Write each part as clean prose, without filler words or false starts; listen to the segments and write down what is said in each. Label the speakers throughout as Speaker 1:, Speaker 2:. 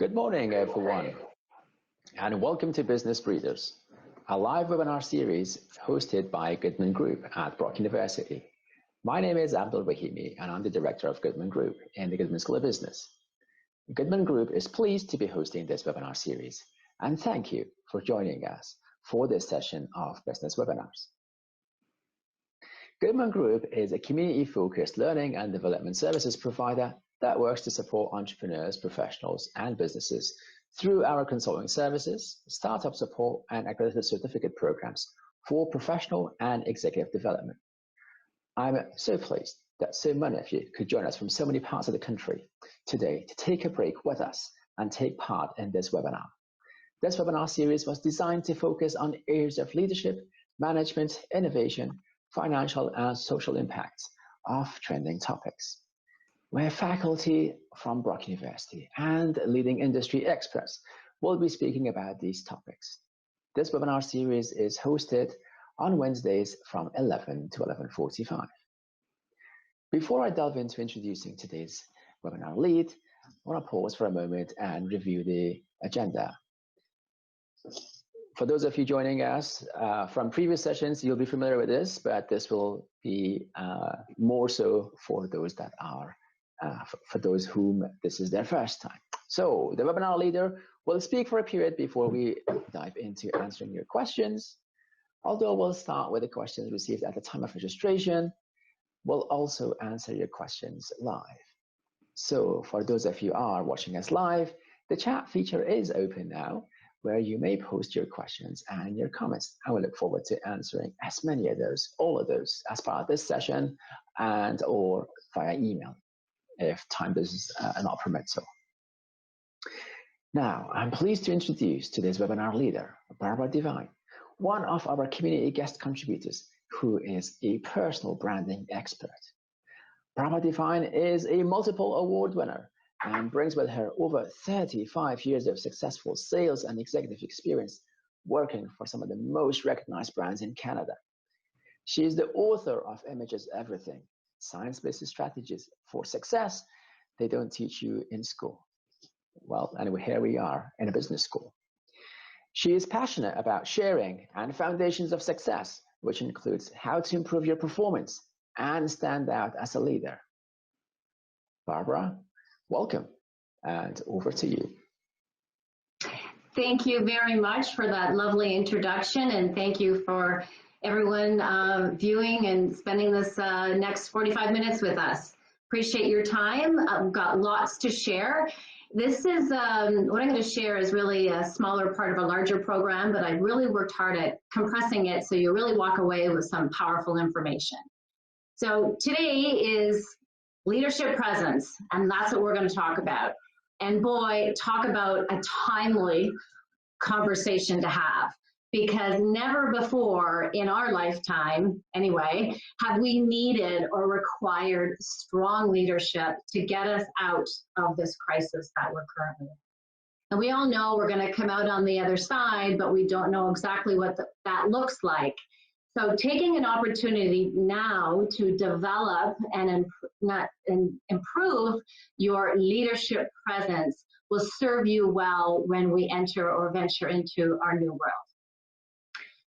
Speaker 1: Good morning, everyone, and welcome to Business Breathers, a live webinar series hosted by Goodman Group at Brock University. My name is Abdul Rahimi, and I'm the director of Goodman Group in the Goodman School of Business. Goodman Group is pleased to be hosting this webinar series, and thank you for joining us for this session of business webinars. Goodman Group is a community-focused learning and development services provider that works to support entrepreneurs, professionals, and businesses through our consulting services, startup support, and accredited certificate programs for professional and executive development. I'm so pleased that so many of you could join us from so many parts of the country today to take a break with us and take part in this webinar. This webinar series was designed to focus on areas of leadership, management, innovation, financial, and social impacts of trending topics, where faculty from Brock University and leading industry experts will be speaking about these topics. This webinar series is hosted on Wednesdays from 11 to 11:45. Before I delve into introducing today's webinar lead, I want to pause for a moment and review the agenda. For those of you joining us from previous sessions, you'll be familiar with this, but this will be more so for those that are for those whom this is their first time. So the webinar leader will speak for a period before we dive into answering your questions. Although we'll start with the questions received at the time of registration, we'll also answer your questions live. So for those of you who are watching us live, the chat feature is open now, where you may post your questions and your comments. I will look forward to answering as many of those, all of those, as part of this session and or via email, if time does not permit so. Now, I'm pleased to introduce today's webinar leader, Barbara Devine, one of our community guest contributors who is a personal branding expert. Barbara Devine is a multiple award winner and brings with her over 35 years of successful sales and executive experience working for some of the most recognized brands in Canada. She is the author of Images Everything, Science-Based Strategies for Success They Don't Teach You in School. Well, anyway, here we are in a business school. She is passionate about sharing and foundations of success, which includes how to improve your performance and stand out as a leader. Barbara, welcome, and over to you.
Speaker 2: Thank you very much for that lovely introduction, and thank you for everyone viewing and spending this next 45 minutes with us. Appreciate your time. I've got lots to share. This is, what I'm going to share is really a smaller part of a larger program, but I really worked hard at compressing it so you really walk away with some powerful information. So today is leadership presence, and that's what we're going to talk about. And boy, talk about a timely conversation to have, because never before in our lifetime, anyway, have we needed or required strong leadership to get us out of this crisis that we're currently in. And we all know we're going to come out on the other side, but we don't know exactly what that looks like. So taking an opportunity now to develop and improve your leadership presence will serve you well when we enter or venture into our new world.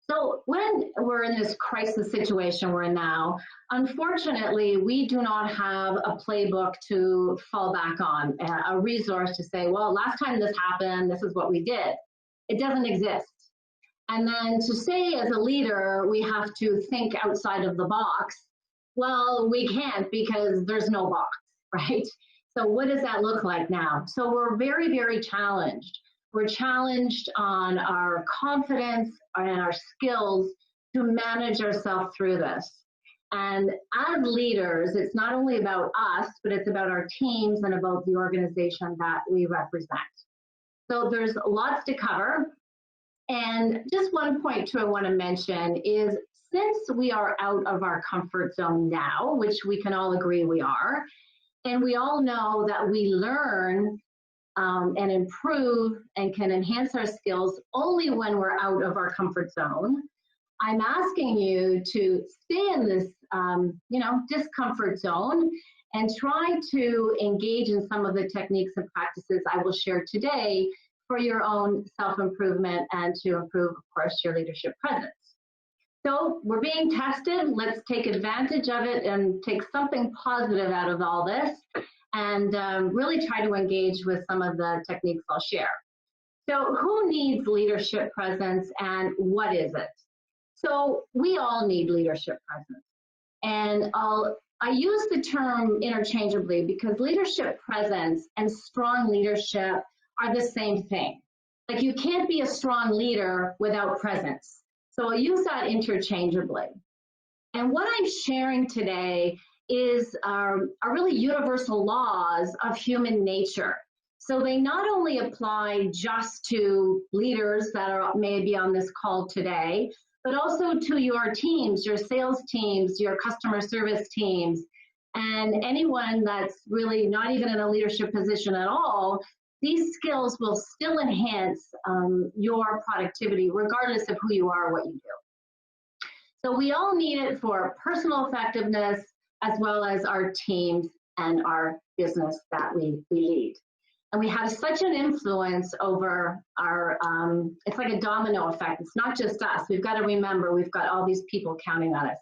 Speaker 2: So when we're in this crisis situation we're in now, unfortunately, we do not have a playbook to fall back on, a resource to say, well, last time this happened, this is what we did. It doesn't exist. And then to say as a leader, we have to think outside of the box. Well, we can't because there's no box, right? So what does that look like now? So we're very, very challenged. We're challenged on our confidence and our skills to manage ourselves through this. And as leaders, it's not only about us, but it's about our teams and about the organization that we represent. So there's lots to cover. And just one point too I want to mention is, since we are out of our comfort zone now, which we can all agree we are, and we all know that we learn and improve and can enhance our skills only when we're out of our comfort zone, I'm asking you to stay in this, discomfort zone and try to engage in some of the techniques and practices I will share today for your own self-improvement and to improve, of course, your leadership presence. So we're being tested. Let's take advantage of it and take something positive out of all this and really try to engage with some of the techniques I'll share. So who needs leadership presence and what is it? So we all need leadership presence. And I use the term interchangeably because leadership presence and strong leadership are the same thing. Like you can't be a strong leader without presence. So I'll use that interchangeably. And what I'm sharing today is are really universal laws of human nature. So they not only apply just to leaders that are maybe on this call today, but also to your teams, your sales teams, your customer service teams, and anyone that's really not even in a leadership position at all. These skills will still enhance your productivity regardless of who you are or what you do. So we all need it for personal effectiveness as well as our teams and our business that we lead. And we have such an influence over our, it's like a domino effect. It's not just us. We've got to remember we've got all these people counting on us.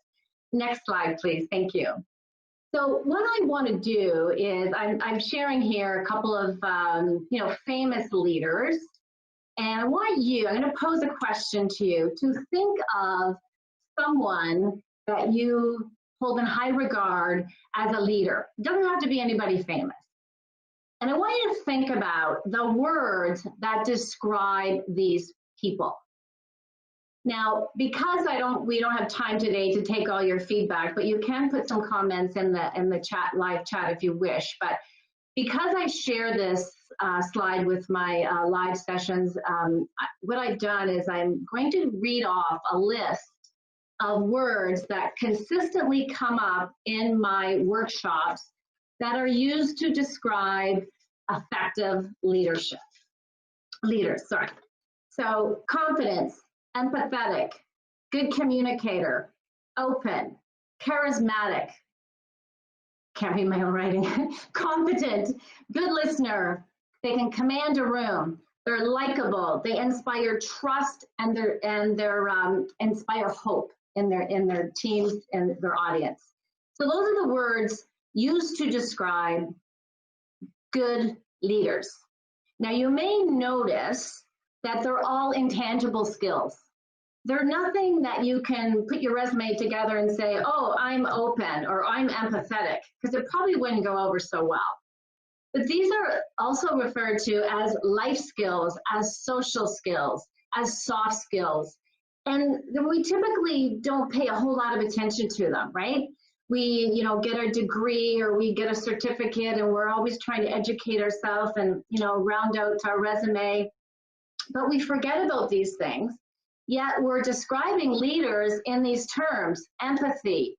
Speaker 2: Next slide, please. Thank you. So what I want to do is I'm sharing here a couple of famous leaders, and I want you, I'm going to pose a question to you to think of someone that you hold in high regard as a leader. It doesn't have to be anybody famous. And I want you to think about the words that describe these people. Now, because we don't have time today to take all your feedback, but you can put some comments in the chat, live chat if you wish. But because I share this slide with my live sessions, what I've done is I'm going to read off a list of words that consistently come up in my workshops that are used to describe effective leaders. So confidence, empathetic, good communicator, open, charismatic, can't read my own writing, competent, good listener, they can command a room, they're likable, they inspire trust, and they inspire hope in their teams and their audience. So those are the words used to describe good leaders. Now you may notice that they're all intangible skills. They're nothing that you can put your resume together and say, oh, I'm open or I'm empathetic, because it probably wouldn't go over so well. But these are also referred to as life skills, as social skills, as soft skills. And we typically don't pay a whole lot of attention to them, right? We, get a degree or we get a certificate and we're always trying to educate ourselves and, round out our resume. But we forget about these things. Yet we're describing leaders in these terms: empathy,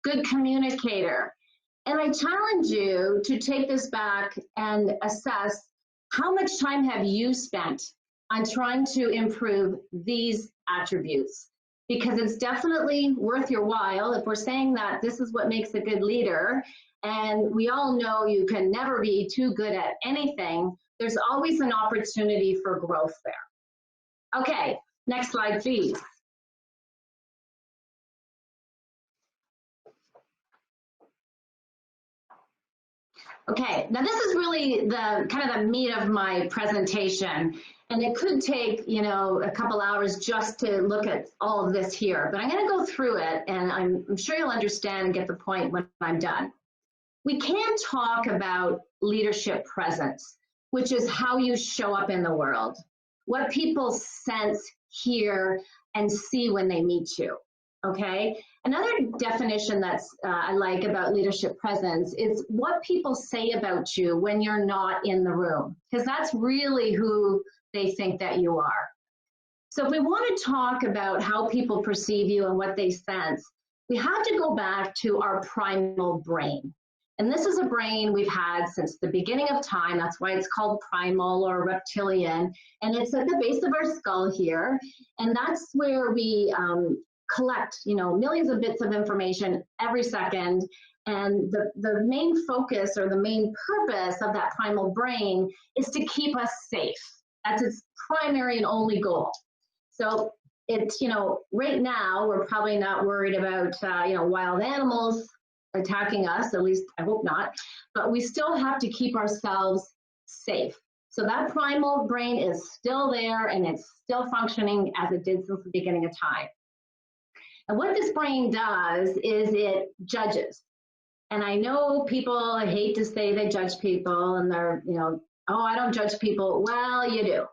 Speaker 2: good communicator. And I challenge you to take this back and assess how much time have you spent on trying to improve these attributes, because it's definitely worth your while. If we're saying that this is what makes a good leader, and we all know you can never be too good at anything, there's always an opportunity for growth there. Okay, next slide, please. Okay, now this is really the kind of the meat of my presentation, and it could take, a couple hours just to look at all of this here, but I'm going to go through it, and I'm sure you'll understand and get the point when I'm done. We can talk about leadership presence, which is how you show up in the world, what people sense, hear, and see when they meet you. Okay, another definition that's I like about leadership presence is what people say about you when you're not in the room, because that's really who they think that you are. So if we want to talk about how people perceive you and what they sense, we have to go back to our primal brain. And this is a brain we've had since the beginning of time. That's why it's called primal or reptilian. And it's at the base of our skull here. And that's where we collect, millions of bits of information every second. And the main focus or the main purpose of that primal brain is to keep us safe. That's its primary and only goal. So it's, right now we're probably not worried about, wild animals attacking us, at least I hope not, but we still have to keep ourselves safe. So that primal brain is still there and it's still functioning as it did since the beginning of time. And what this brain does is it judges. And I know people hate to say they judge people and they're, oh, I don't judge people. Well, you do.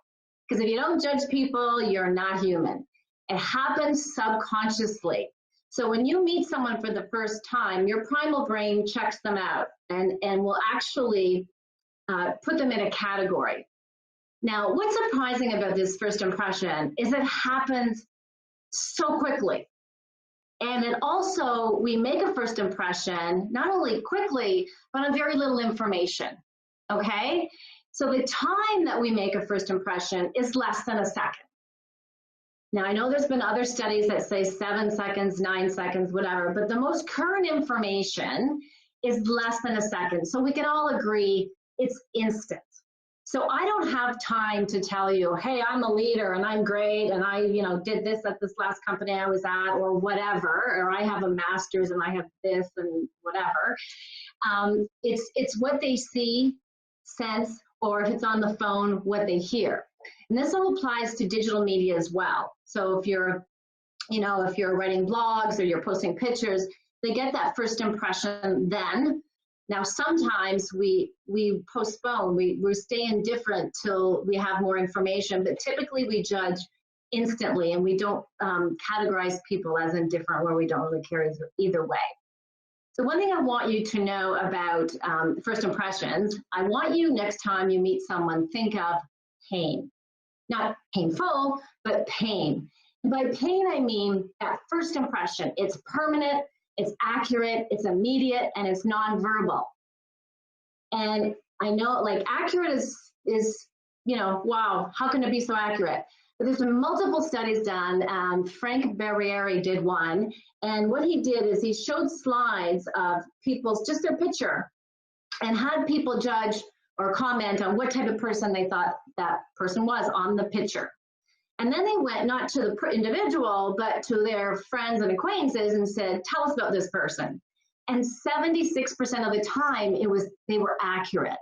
Speaker 2: Because if you don't judge people, you're not human. It happens subconsciously. So when you meet someone for the first time, your primal brain checks them out and will actually put them in a category. Now, what's surprising about this first impression is it happens so quickly. And it also, we make a first impression, not only quickly, but on very little information, okay? So the time that we make a first impression is less than a second. Now, I know there's been other studies that say 7 seconds, 9 seconds, whatever, but the most current information is less than a second. So we can all agree it's instant. So I don't have time to tell you, hey, I'm a leader and I'm great and I, did this at this last company I was at or whatever, or I have a master's and I have this and whatever. It's what they see, sense, or if it's on the phone, what they hear. And this all applies to digital media as well. So if you're writing blogs or you're posting pictures, they get that first impression then. Now, sometimes we postpone, we stay indifferent till we have more information, but typically we judge instantly and we don't categorize people as indifferent where we don't really care either way. So one thing I want you to know about first impressions, I want you next time you meet someone, think of pain. Not painful, but pain. And by pain, I mean that first impression. It's permanent, it's accurate, it's immediate, and it's nonverbal. And I know, accurate is wow, how can it be so accurate? But there's been multiple studies done. Frank Barrieri did one, and what he did is he showed slides of just their picture, and had people judge or comment on what type of person they thought that person was on the picture. And then they went not to the individual, but to their friends and acquaintances and said, tell us about this person. And 76% of the time, they were accurate.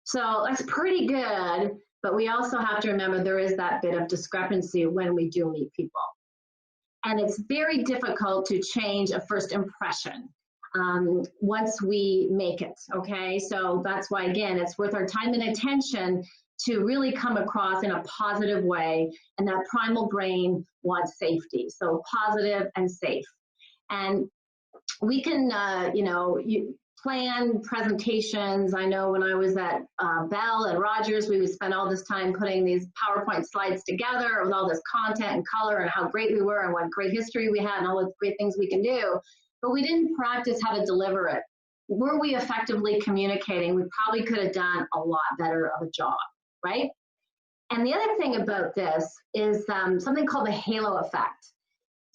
Speaker 2: So that's pretty good, but we also have to remember there is that bit of discrepancy when we do meet people. And it's very difficult to change a first impression once we make it, okay? So that's why, again, it's worth our time and attention to really come across in a positive way, and that primal brain wants safety, so positive and safe. And we can, plan presentations. I know when I was at Bell and Rogers, we would spend all this time putting these PowerPoint slides together with all this content and color and how great we were and what great history we had and all the great things we can do, but we didn't practice how to deliver it. Were we effectively communicating? We probably could have done a lot better of a job, right? And the other thing about this is something called the halo effect.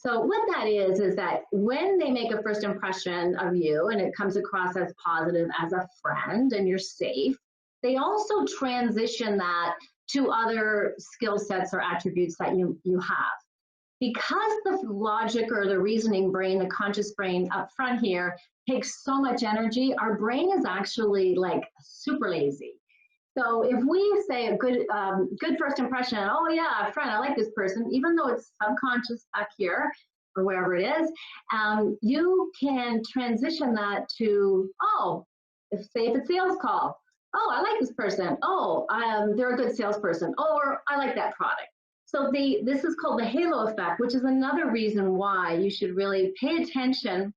Speaker 2: So what that is that when they make a first impression of you and it comes across as positive as a friend and you're safe, they also transition that to other skill sets or attributes that you have. Because the logic or the reasoning brain, the conscious brain up front here takes so much energy, our brain is actually super lazy. So if we say a good first impression, oh yeah, friend, I like this person, even though it's subconscious back here or wherever it is, you can transition that to, if it's sales call, oh, I like this person, oh, they're a good salesperson, or I like that product. So this is called the halo effect, which is another reason why you should really pay attention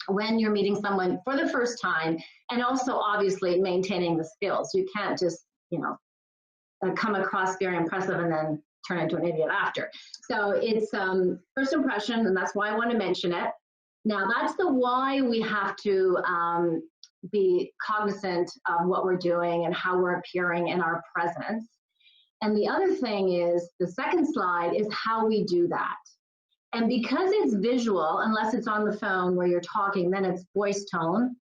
Speaker 2: when you're meeting someone for the first time, and also obviously maintaining the skills. You can't just, come across very impressive and then turn into an idiot after. So it's first impression, and that's why I want to mention it. Now that's the why we have to be cognizant of what we're doing and how we're appearing in our presence. And the other thing is, the second slide is how we do that. And because it's visual, unless it's on the phone where you're talking, then it's voice tone.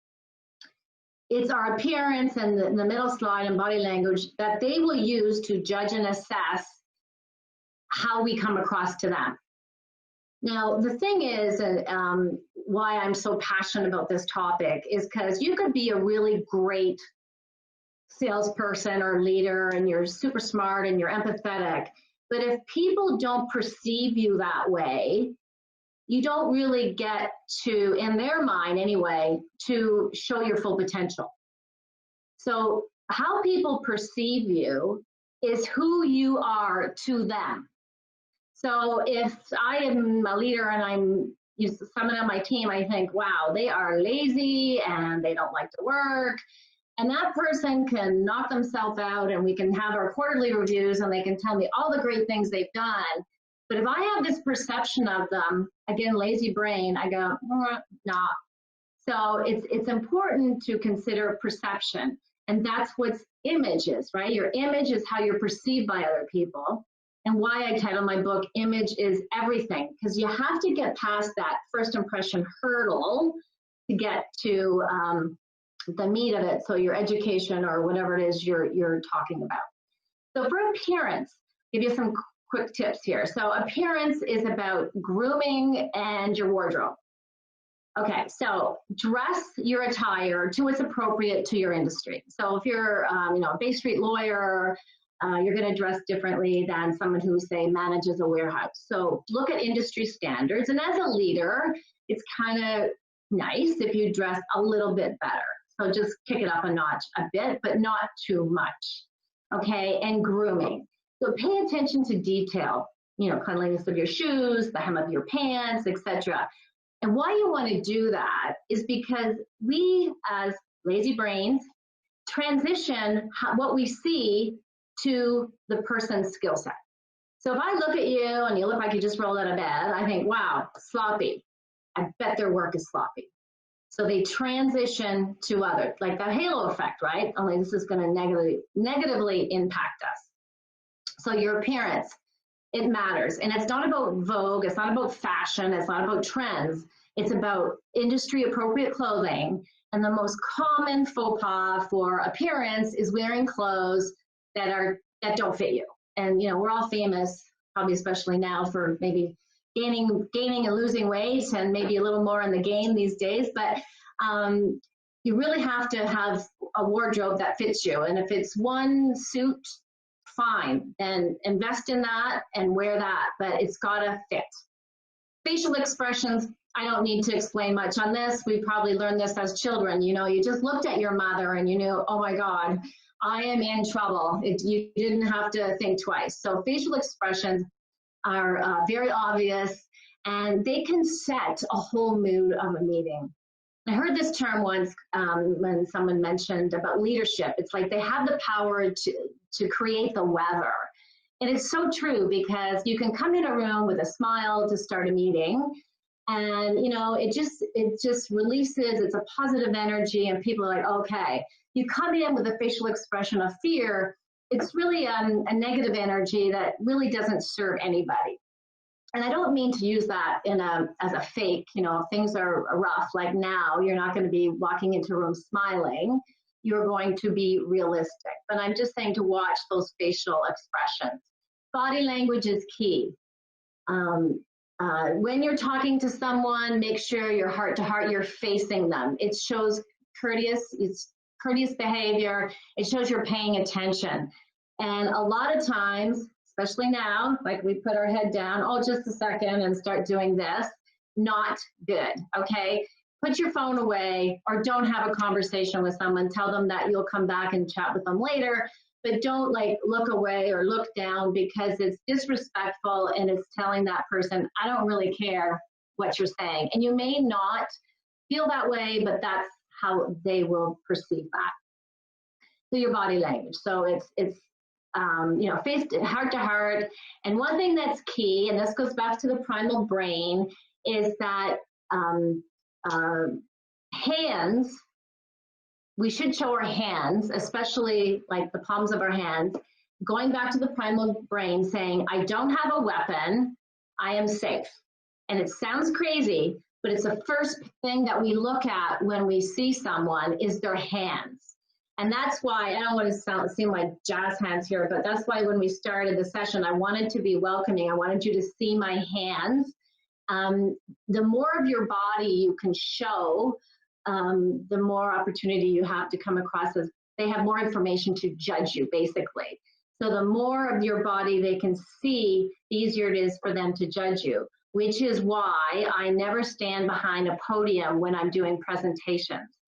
Speaker 2: It's our appearance and the middle slide and body language that they will use to judge and assess how we come across to them. Now, the thing is, why I'm so passionate about this topic is because you could be a really great salesperson or leader and you're super smart and you're empathetic, but if people don't perceive you that way, you don't really get to, in their mind anyway, to show your full potential. So how people perceive you is who you are to them. So if I am a leader and I'm someone on my team, I think, wow, they are lazy and they don't like to work. And that person can knock themselves out and we can have our quarterly reviews and they can tell me all the great things they've done. But if I have this perception of them, again, lazy brain, I go, nah. So it's important to consider perception. And that's what image is, right? Your image is how you're perceived by other people. And why I title my book, Image is Everything, because you have to get past that first impression hurdle to get to the meat of it, so your education or whatever it is you're talking about. So for appearance, give you some quick tips here. So appearance is about grooming and your wardrobe. Okay, so dress your attire to what's appropriate to your industry. So if you're a Bay Street lawyer, you're going to dress differently than someone who, say, manages a warehouse. So look at industry standards. And as a leader, it's kind of nice if you dress a little bit better. So just kick it up a notch a bit, but not too much. Okay, and grooming. So pay attention to detail, cleanliness of your shoes, the hem of your pants, etc. And why you want to do that is because we, as lazy brains, transition what we see to the person's skill set. So if I look at you and you look like you just rolled out of bed, I think, wow, sloppy. I bet their work is sloppy. So they transition to others, like that halo effect, right? Only this is going to negatively impact us. So your appearance, it matters. And it's not about vogue, it's not about fashion, it's not about trends. It's about industry appropriate clothing. And the most common faux pas for appearance is wearing clothes that don't fit you. And we're all famous, probably especially now, for maybe gaining and losing weight and maybe a little more in the game these days. But you really have to have a wardrobe that fits you. And if it's one suit, fine, then invest in that and wear that, but it's gotta fit. Facial expressions, I don't need to explain much on this. We probably learned this as children. You just looked at your mother and you knew, oh my God, I am in trouble. You didn't have to think twice. So facial expressions are very obvious and they can set a whole mood of a meeting. I heard this term once when someone mentioned about leadership. It's like they have the power to create the weather. And it's so true, because you can come in a room with a smile to start a meeting and it just releases, it's a positive energy and people are like, okay. You come in with a facial expression of fear, it's really a negative energy that really doesn't serve anybody. And I don't mean to use that as a fake, if things are rough, like now, you're not going to be walking into a room smiling, you're going to be realistic. But I'm just saying to watch those facial expressions. Body language is key. When you're talking to someone, make sure you're heart to heart, you're facing them. It shows courteous behavior. It shows you're paying attention. And a lot of times, especially now, like we put our head down, oh, just a second, and start doing this, not good, okay? Put your phone away or don't have a conversation with someone. Tell them that you'll come back and chat with them later, but don't look away or look down, because it's disrespectful and it's telling that person, I don't really care what you're saying. And you may not feel that way, but that's how they will perceive that. So your body language. So it's face heart to heart. And one thing that's key, and this goes back to the primal brain, is that hands, we should show our hands, especially like the palms of our hands, going back to the primal brain saying, I don't have a weapon, I am safe. And it sounds crazy, but it's the first thing that we look at when we see someone is their hands. And that's why, I don't want to seem like jazz hands here, but that's why when we started the session, I wanted to be welcoming. I wanted you to see my hands. The more of your body you can show, the more opportunity you have to come across as they have more information to judge you, basically. So the more of your body they can see, the easier it is for them to judge you, which is why I never stand behind a podium when I'm doing presentations,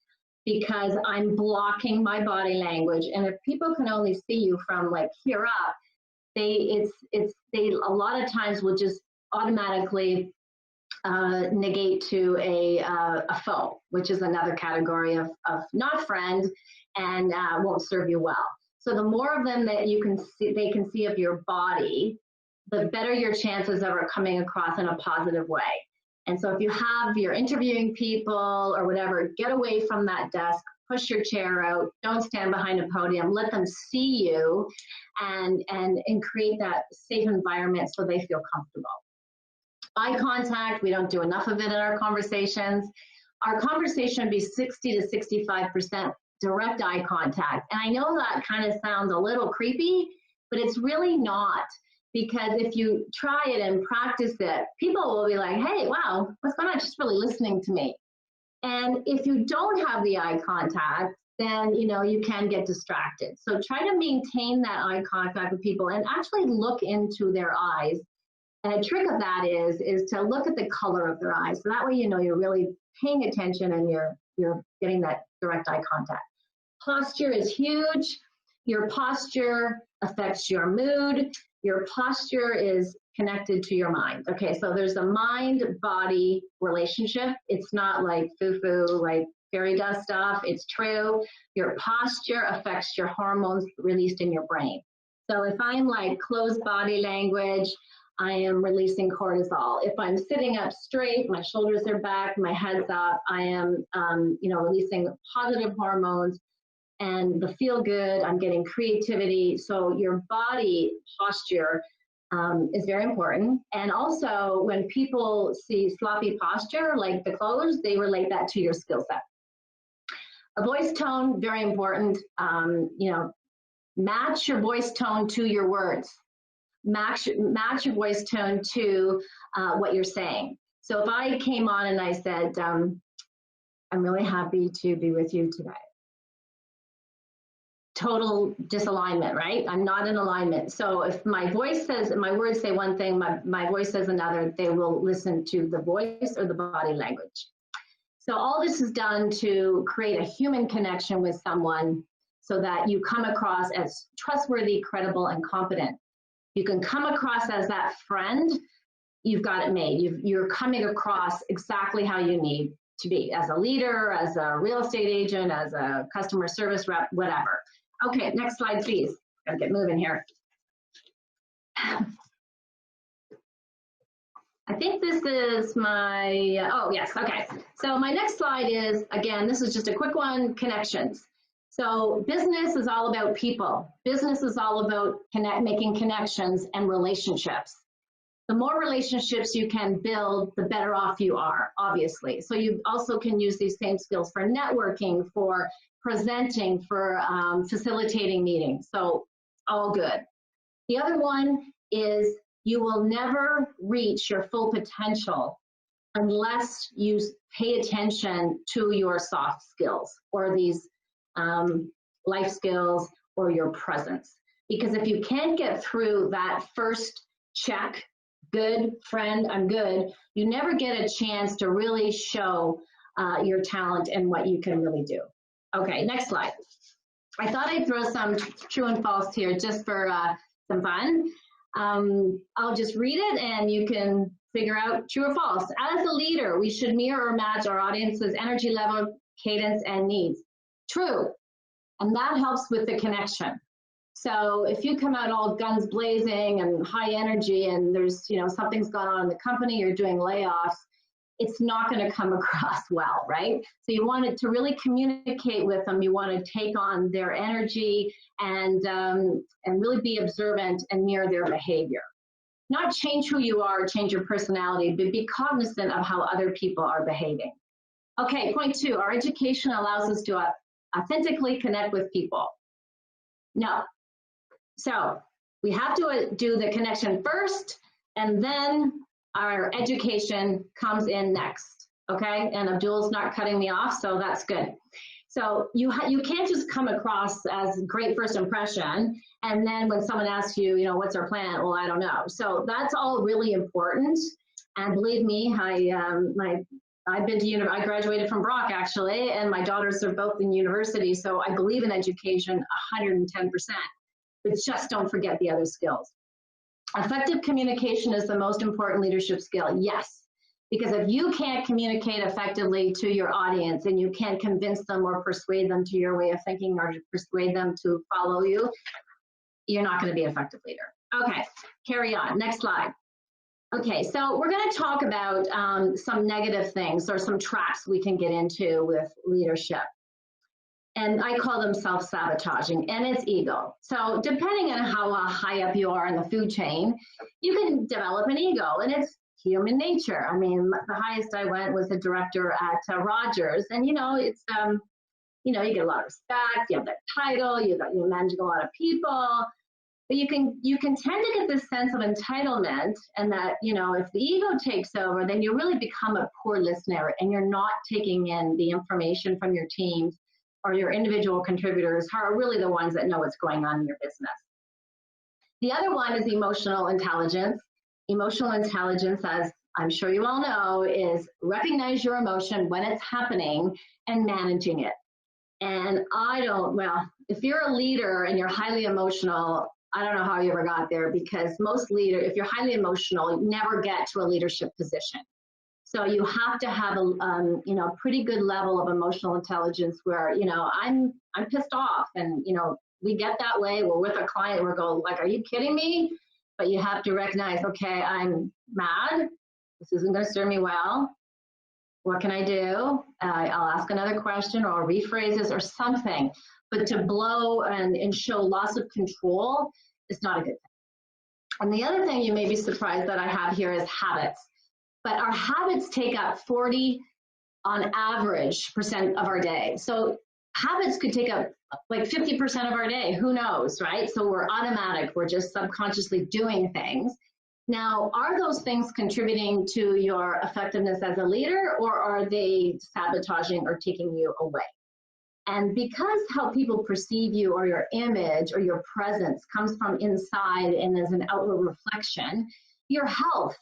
Speaker 2: because I'm blocking my body language. And if people can only see you from like here up, they a lot of times will just automatically negate to a foe, which is another category of not friend and won't serve you well. So the more of them that you can see, they can see of your body, the better your chances of coming across in a positive way. And so if you're interviewing people or whatever, get away from that desk, push your chair out, don't stand behind a podium, let them see you and create that safe environment so they feel comfortable. Eye contact, we don't do enough of it in our conversations. Our conversation would be 60 to 65% direct eye contact. And I know that kind of sounds a little creepy, but it's really not. Because if you try it and practice it, people will be like, hey, wow, what's going on? She's really listening to me. And if you don't have the eye contact, then you can get distracted. So try to maintain that eye contact with people and actually look into their eyes. And a trick of that is to look at the color of their eyes. So that way you're really paying attention and you're getting that direct eye contact. Posture is huge. Your posture affects your mood. Your posture is connected to your mind. Okay, so there's a mind-body relationship. It's not like foo-foo, like fairy dust stuff. It's true. Your posture affects your hormones released in your brain. So if I'm like closed body language, I am releasing cortisol. If I'm sitting up straight, my shoulders are back, my head's up, I am releasing positive hormones and the feel good, I'm getting creativity. So your body posture is very important. And also when people see sloppy posture, like the clothes, they relate that to your skill set. A voice tone, very important. Match your voice tone to your words. Match your voice tone to what you're saying. So if I came on and I said, I'm really happy to be with you today. Total disalignment, right? I'm not in alignment. So if my voice says, my words say one thing, my voice says another, they will listen to the voice or the body language. So all this is done to create a human connection with someone so that you come across as trustworthy, credible, and competent. You can come across as that friend, you've got it made. You're coming across exactly how you need to be as a leader, as a real estate agent, as a customer service rep, whatever. Okay, next slide, please. Gotta get moving here. I think this is my, oh yes, okay. So my next slide is, again, this is just a quick one, connections. So business is all about people. Business is all about making connections and relationships. The more relationships you can build, the better off you are, obviously. So you also can use these same skills for networking, for presenting, for facilitating meetings. So all good. The other one is you will never reach your full potential unless you pay attention to your soft skills or these life skills or your presence. Because if you can't get through that first check, good, friend, I'm good, you never get a chance to really show your talent and what you can really do. Okay, next slide. I thought I'd throw some true and false here just for some fun. I'll just read it and you can figure out true or false. As a leader, we should mirror or match our audience's energy level, cadence, and needs. True, and that helps with the connection. So if you come out all guns blazing and high energy and there's, something's gone on in the company, you're doing layoffs, it's not going to come across well, right? So you want it to really communicate with them. You want to take on their energy and really be observant and mirror their behavior. not change who you are, change your personality, but be cognizant of how other people are behaving. Okay, point 2, our education allows us to authentically connect with people. No. So we have to do the connection first, and then our education comes in next, okay? And Abdul's not cutting me off, so that's good. So you can't just come across as great first impression, and then when someone asks you, you know, what's our plan? Well, I don't know. So that's all really important. And believe me, I've been to I graduated from Brock actually, and my daughters are both in university. So I believe in education 110%, but just don't forget the other skills. Effective communication is the most important leadership skill. Yes. Because if you can't communicate effectively to your audience and you can't convince them or persuade them to your way of thinking or persuade them to follow you, you're not going to be an effective leader. Okay, carry on. Next slide. Okay, so we're going to talk about some negative things or some traps we can get into with leadership. And I call them self-sabotaging, and it's ego. So depending on how high up you are in the food chain, you can develop an ego, and it's human nature. I mean, the highest I went was a director at Rogers, and you know, it's you know, you get a lot of respect, you have that title, you're managing a lot of people, but you can tend to get this sense of entitlement, and that, you know, if the ego takes over, then you really become a poor listener, and you're not taking in the information from your teams or your individual contributors, who are really the ones that know what's going on in your business. The other one is emotional intelligence. Emotional intelligence, as I'm sure you all know, is recognize your emotion when it's happening and managing it. And well, if you're a leader and you're highly emotional, I don't know how you ever got there, because most leaders, if you're highly emotional, you never get to a leadership position. So you have to have a you know, pretty good level of emotional intelligence where, you know, I'm pissed off, and you know, we get that way. We're with a client, we're going like, are you kidding me? But you have to recognize, okay, I'm mad. This isn't going to serve me well. What can I do? I'll ask another question or rephrase this or something. But to blow and show loss of control is not a good thing. And the other thing you may be surprised that I have here is habits. But our habits take up 40 on average % of our day. So habits could take up like 50% of our day, who knows, right? So we're automatic, we're just subconsciously doing things. Now, are those things contributing to your effectiveness as a leader, or are they sabotaging or taking you away? And because how people perceive you or your image or your presence comes from inside and is an outward reflection, your health,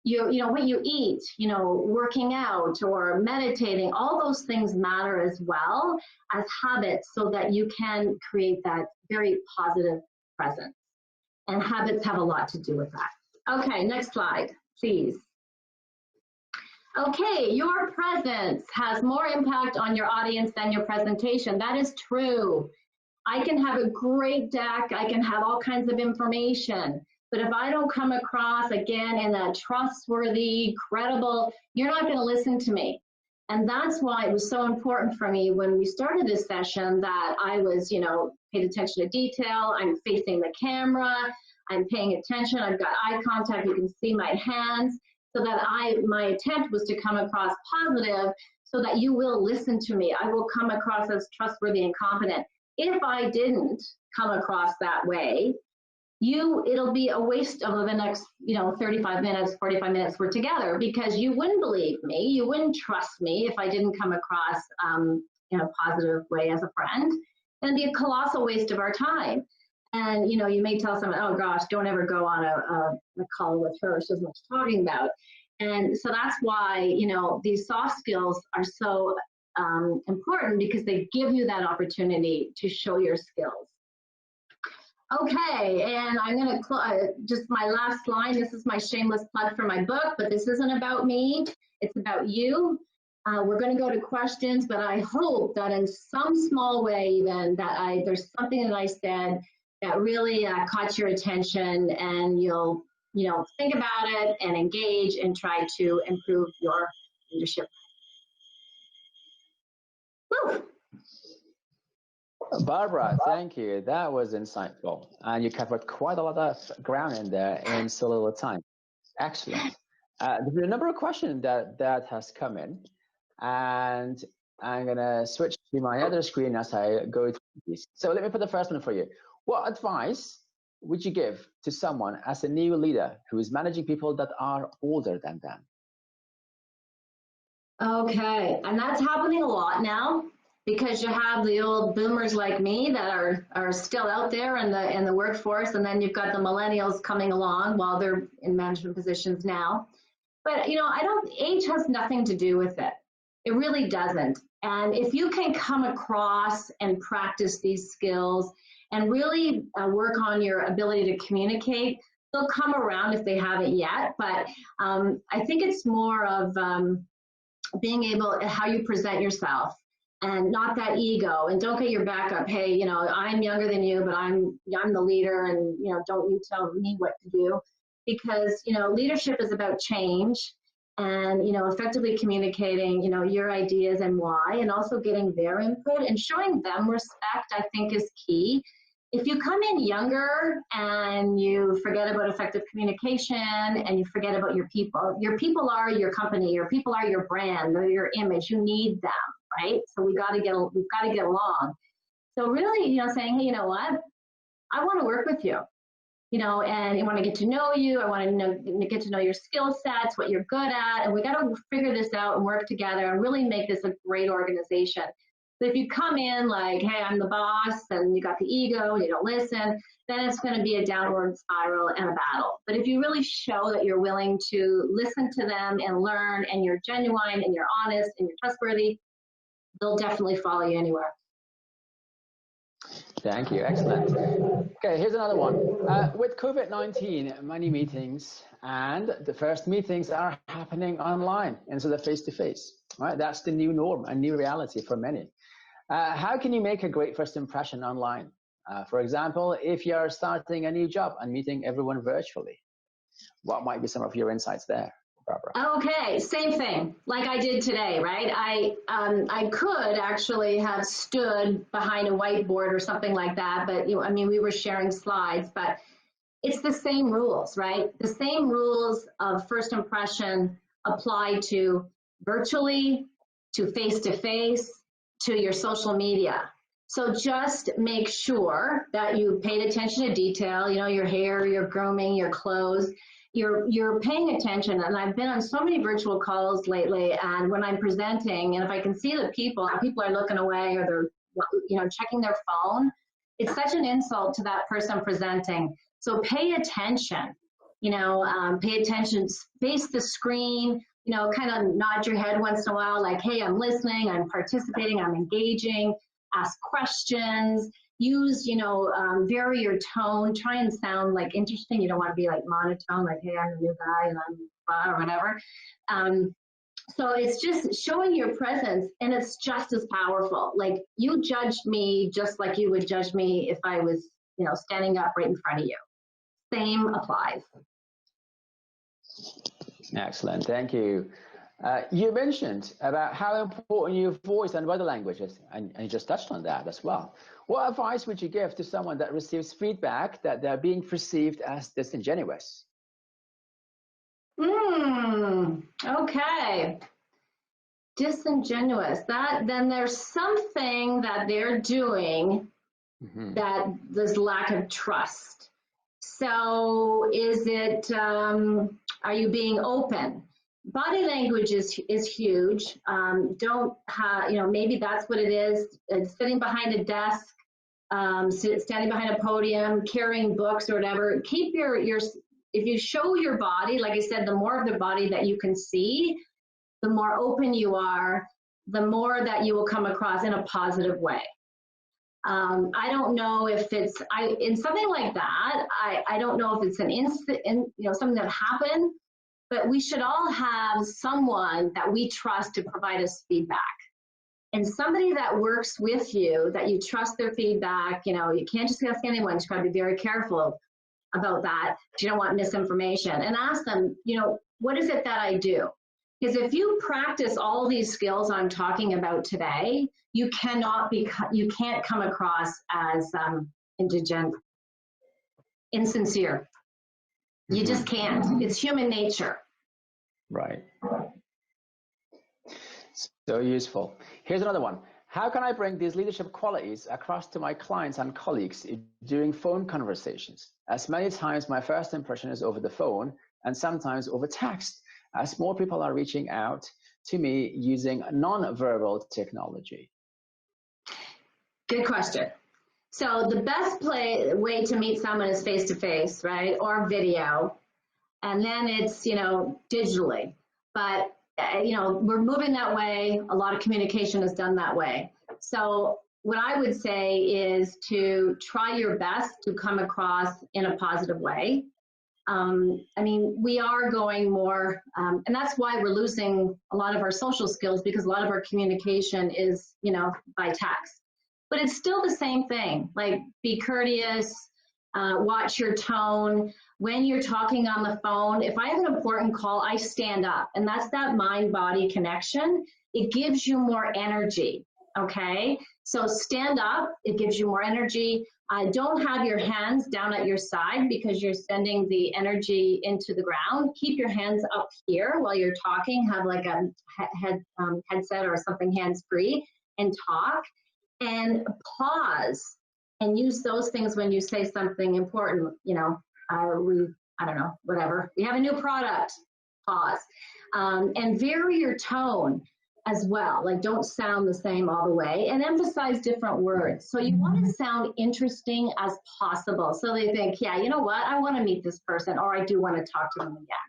Speaker 2: you know, what you eat, you know, working out or meditating, all those things matter as well as habits, so that you can create that very positive presence. And habits have a lot to do with that. Okay, next slide, please. Okay, your presence has more impact on your audience than your presentation. That is true. I can have a great deck, I can have all kinds of information, but if I don't come across, again, in a trustworthy, credible, you're not going to listen to me. And that's why it was so important for me when we started this session that I was, you know, paid attention to detail. I'm facing the camera, I'm paying attention, I've got eye contact, you can see my hands, so that my attempt was to come across positive so that you will listen to me. I will come across as trustworthy and competent. If I didn't come across that way, it'll be a waste of the next, you know, 35 minutes, 45 minutes we're together, because you wouldn't believe me, you wouldn't trust me if I didn't come across in a positive way as a friend. It'd be a colossal waste of our time. And, you know, you may tell someone, oh gosh, don't ever go on a call with her, she doesn't know what she's talking about. And so that's why, you know, these soft skills are so important, because they give you that opportunity to show your skills. Okay, and I'm going to just my last line. This is my shameless plug for my book, but this isn't about me. It's about you. We're going to go to questions, but I hope that in some small way, even that there's something that I said that really caught your attention, and you'll, you know, think about it and engage and try to improve your leadership. Woo.
Speaker 1: Barbara, thank you. That was insightful. And you covered quite a lot of ground in there in so little time. Excellent. There's a number of questions that has come in, and I'm gonna switch to my other screen as I go through these. So let me put the first one for you. What advice would you give to someone as a new leader who is managing people that are older than them?
Speaker 2: Okay, and that's happening a lot now because you have the old boomers like me that are still out there in the workforce, and then you've got the millennials coming along while they're in management positions now. But I don't, age has nothing to do with it. It really doesn't. And if you can come across and practice these skills and really work on your ability to communicate, they'll come around if they haven't yet. But I think it's more of being able, how you present yourself and not that ego, and don't get your back up. Hey, I'm younger than you, but I'm the leader, and don't you tell me what to do, because leadership is about change, and effectively communicating your ideas and why, and also getting their input and showing them respect, I think, is key. If you come in younger and you forget about effective communication and you forget about your people are your company, your people are your brand, they're your image, you need them, right? So we've got to get along. So really, saying, hey, you know what? I want to work with you, and I want to get to know you. I want to get to know your skill sets, what you're good at, and we got to figure this out and work together and really make this a great organization. So if you come in like, hey, I'm the boss, and you got the ego and you don't listen, then it's going to be a downward spiral and a battle. But if you really show that you're willing to listen to them and learn, and you're genuine and you're honest and you're trustworthy, they'll definitely follow you anywhere.
Speaker 1: Thank you. Excellent. Okay, here's another one. With COVID-19, many meetings and the first meetings are happening online instead of face-to-face. Right? That's the new norm, a new reality for many. How can you make a great first impression online? For example, if you're starting a new job and meeting everyone virtually, what might be some of your insights there, Barbara?
Speaker 2: Okay, same thing, like I did today, right? I could actually have stood behind a whiteboard or something like that, but we were sharing slides, but it's the same rules, right? The same rules of first impression apply to virtually, to face-to-face, to your social media. So just make sure that you paid attention to detail, your hair, your grooming, your clothes, you're paying attention. And I've been on so many virtual calls lately, and when I'm presenting, and if I can see the people, and people are looking away or they're checking their phone, it's such an insult to that person presenting. So pay attention, pay attention, face the screen, kind of nod your head once in a while, like, hey, I'm listening, I'm participating, I'm engaging, ask questions, use, vary your tone, try and sound like interesting. You don't want to be like monotone, like, hey, I'm a new guy and I'm or whatever. So it's just showing your presence, and it's just as powerful. Like, you judged me just like you would judge me if I was, standing up right in front of you. Same applies.
Speaker 1: Excellent, thank you. You mentioned about how important your voice and body language is, and you just touched on that as well. What advice would you give to someone that receives feedback that they're being perceived as disingenuous?
Speaker 2: Okay. Disingenuous. Then there's something that they're doing that there's lack of trust. So is it, are you being open? Body language is huge. Maybe that's what it is. It's sitting behind a desk, standing behind a podium, carrying books or whatever. Keep your, if you show your body, like I said, the more of the body that you can see, the more open you are, the more that you will come across in a positive way. I don't know if it's, in something like that, I don't know if it's an something that happened, but we should all have someone that we trust to provide us feedback. And somebody that works with you, that you trust their feedback, you can't just ask anyone, you've got to be very careful about that. You don't want misinformation. And ask them, what is it that I do? Because if you practice all these skills I'm talking about today, you can't come across as indigent, insincere. You just can't. It's human nature.
Speaker 1: Right. So useful. Here's another one. How can I bring these leadership qualities across to my clients and colleagues during phone conversations? As many times, my first impression is over the phone and sometimes over text, as more people are reaching out to me using non-verbal technology.
Speaker 2: Good question. So the best way to meet someone is face-to-face, right, or video, and then it's, digitally. But, we're moving that way. A lot of communication is done that way. So what I would say is to try your best to come across in a positive way. We are going more, and that's why we're losing a lot of our social skills, because a lot of our communication is, by text. But it's still the same thing, like be courteous, watch your tone. When you're talking on the phone, if I have an important call, I stand up, and that's that mind-body connection. It gives you more energy, okay? So stand up, it gives you more energy. Don't have your hands down at your side because you're sending the energy into the ground. Keep your hands up here while you're talking. Have like a headset or something hands-free and talk. And pause and use those things when you say something important. I don't know, whatever. We have a new product, pause. And vary your tone as well. Like, don't sound the same all the way, and emphasize different words. So you want to sound interesting as possible. So they think, yeah, you know what? I want to meet this person, or I do want to talk to them again.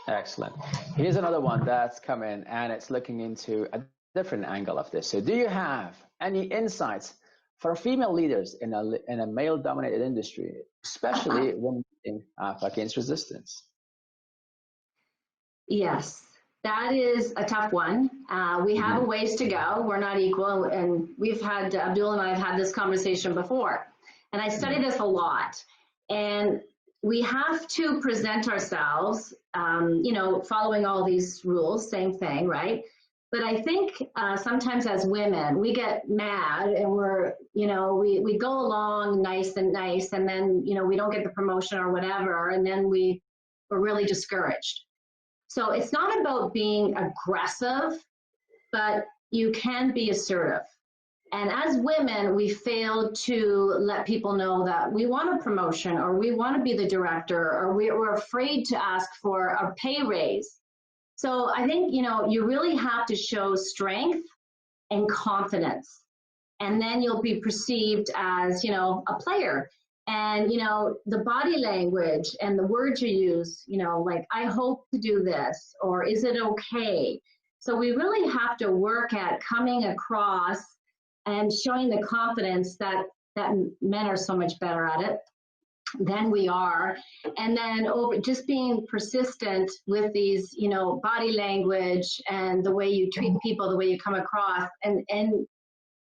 Speaker 1: Excellent. Here's another one that's come in, and it's looking into a different angle of this. So do you have any insights for female leaders in a male-dominated industry, especially when against resistance?
Speaker 2: Yes, that is a tough one. We have a ways to go. We're not equal, and we've had, Abdul and I have had this conversation before, and I study this a lot. And we have to present ourselves, following all these rules, same thing, right? But I think sometimes as women, we get mad and we go along nice, and then, we don't get the promotion or whatever, and then we're really discouraged. So it's not about being aggressive, but you can be assertive. And as women, we fail to let people know that we want a promotion, or we want to be the director, or we're afraid to ask for a pay raise. So I think, you really have to show strength and confidence, and then you'll be perceived as, a player. And, the body language and the words you use, like, I hope to do this, or is it okay? So we really have to work at coming across and showing the confidence that men are so much better at it than we are. And then just being persistent with these, body language and the way you treat people, the way you come across, and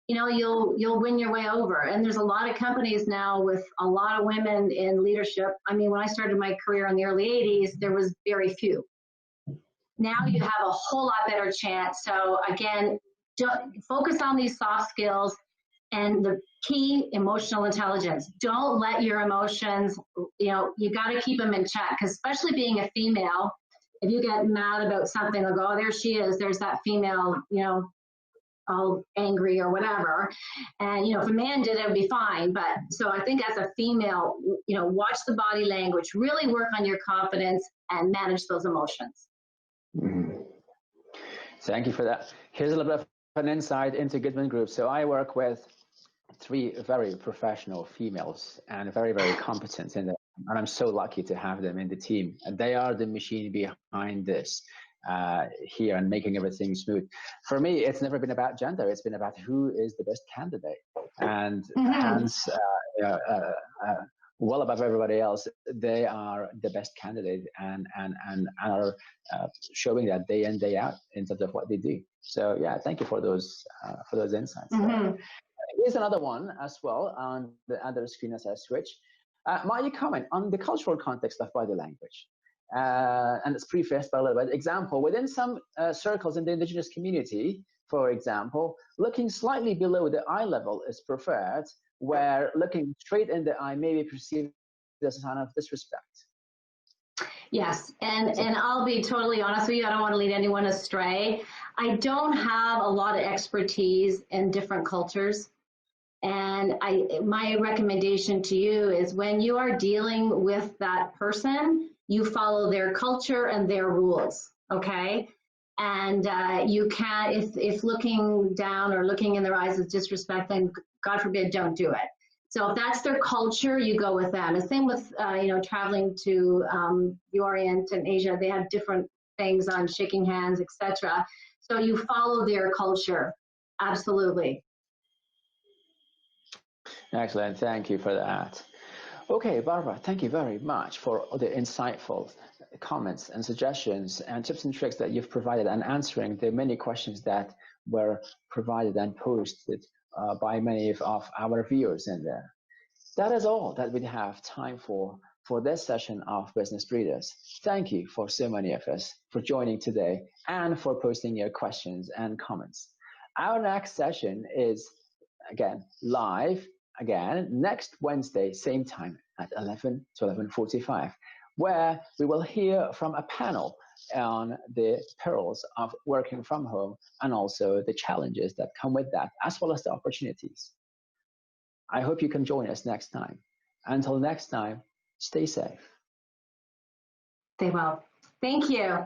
Speaker 2: you'll win your way over. And there's a lot of companies now with a lot of women in leadership. I mean, when I started my career in the early 80s, there was very few. Now you have a whole lot better chance. So again, focus on these soft skills. And the key, emotional intelligence. Don't let your emotions, you got to keep them in check, because especially being a female, if you get mad about something, they'll go, oh, there she is, there's that female, all angry or whatever. And, if a man did it, it would be fine. But so I think as a female, watch the body language, really work on your confidence and manage those emotions.
Speaker 1: Thank you for that. Here's a little bit of an insight into Goodman Group. So I work with 3 very professional females and very, very competent in it. And I'm so lucky to have them in the team. And they are the machine behind this here and making everything smooth. For me, it's never been about gender. It's been about who is the best candidate. And hands well above everybody else, they are the best candidate and are showing that day in, day out in terms of what they do. So yeah, thank you for those insights. Here's another one as well on the other screen as I switch. Might you comment on the cultural context of body language? and it's prefaced by a little bit. Example, within some circles in the indigenous community, for example, looking slightly below the eye level is preferred, where looking straight in the eye may be perceived as a sign of disrespect.
Speaker 2: Yes, and I'll be totally honest with you, I don't want to lead anyone astray. I don't have a lot of expertise in different cultures. And my recommendation to you is when you are dealing with that person, you follow their culture and their rules, okay? And you can't, if looking down or looking in their eyes is disrespect, then God forbid, don't do it. So if that's their culture, you go with them. And same with, traveling to the Orient and Asia, they have different things on shaking hands, etc. So you follow their culture, absolutely.
Speaker 1: Excellent, thank you for that. Okay, Barbara, thank you very much for the insightful comments and suggestions and tips and tricks that you've provided and answering the many questions that were provided and posted by many of our viewers in there. That is all that we have time for this session of Business Breeders. Thank you for so many of us for joining today and for posting your questions and comments. Our next session is, again, live, next Wednesday, same time at 11 to 11:45, where we will hear from a panel on the perils of working from home and also the challenges that come with that, as well as the opportunities. I hope you can join us next time. Until next time, stay safe.
Speaker 2: Stay well. Thank you.